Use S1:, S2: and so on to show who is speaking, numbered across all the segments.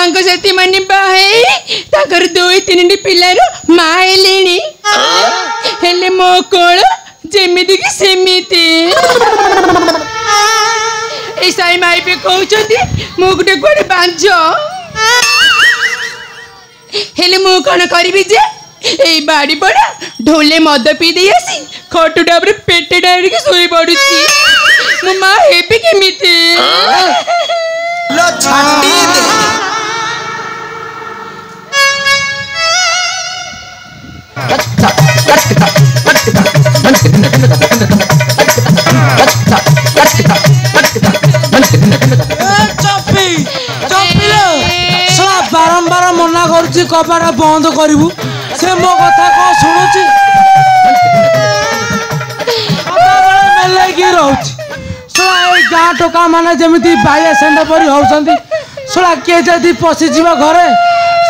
S1: सांगसाथी माने बाहे ताकर 2-3 पिलार माइलेनी हेले मो कोल जेमिति कि सेमिति ए साई माई पे कहउछथि मो गुटे कोडे बांझो हेले मो कोन करबी जे ए बाड़ी पड़ा ढोले मद पी दे आसी खटुटा पर पेटे डायरी के सोई पड़ुची मो मां हेबी केमिति
S2: लो छाटी दे
S3: चपी चपी सला बारंबार मना करूची कपाट बंद करिवु से मो कथा को सुनुची मेले की रहउची सला ए गां टोका माने जेमिति बाया सेंड परी होउछंती सला के जदी पसी जीवा घरे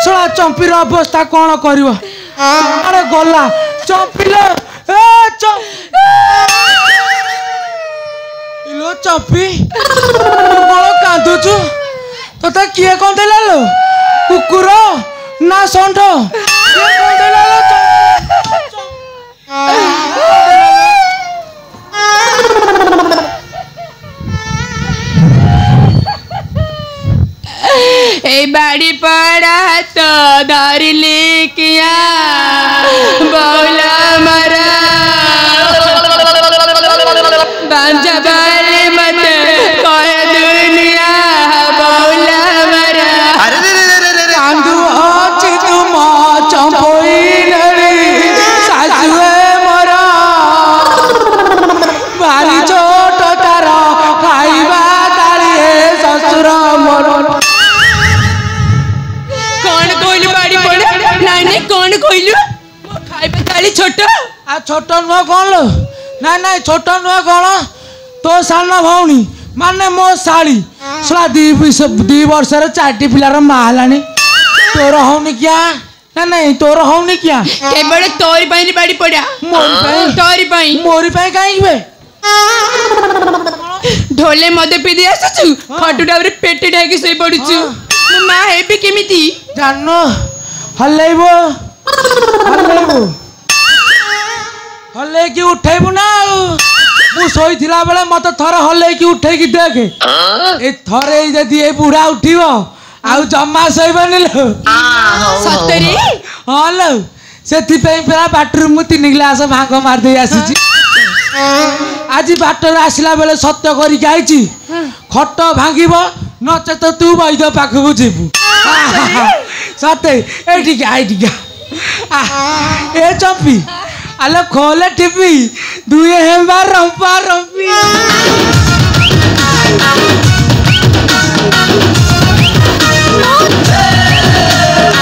S3: सला चंपीर अवस्था कोन करिवो अरे गला चंपीलो ए इलो चंपी कोन कांदुचु तोता किए कोन देला लो कुकुर ना संठ किए कोन देला लो
S1: ए बाड़ी पड़ा तो धरली किया बोला मरा बांझा बाले मत कोई दुनिया बोला मरा
S3: कांदू अछि तुम चंपोई नड़ी साजुए मरा भारी छोट तार खाइबा तारी ससुर मोर
S1: कौन कोइल बाड़ी पड़ा नहीं नहीं कौन कोइल खाइबा ताली छोट
S3: आ छोट नुआ कौन लो ना ना छोट नुआ कौन तो साना भौणी माने मो साली सला 2 वर्ष रे 4टी पिलार मा हलानी तोर होनी क्या ना नहीं तोर होनी क्या
S1: केबड़ तोरी पाई बाड़ी पड़ा
S3: मोरी पाई
S1: तोरी पाई
S3: मोरी पाई काई बे
S1: ढोले मद पी दे आसुचु खटुटा रे पेटे डाकी सोई पडुचु मो मां हेबी केमिति
S3: जानो हल्लेबो हल्ले की उठेबु ना मु सोई थिला बेले मते थरे हल्ले की उठे की देखे ए थरे जदी ए बुढ़ा उठिबो आउ जम्मा सोइबनी लो
S1: सतरी
S3: हां लो सेति पे पेरा बाथरूम मु 3 गिलास भांग मार दे आसीची आज बाटर आसला बेले सत्य करी आईची खट भांगिबो नचे तो तू वैद पाखु जीबू सते एठी आईटी ए चंपी आलो खोले टिपी दुए हेम्बा रंपा रंपी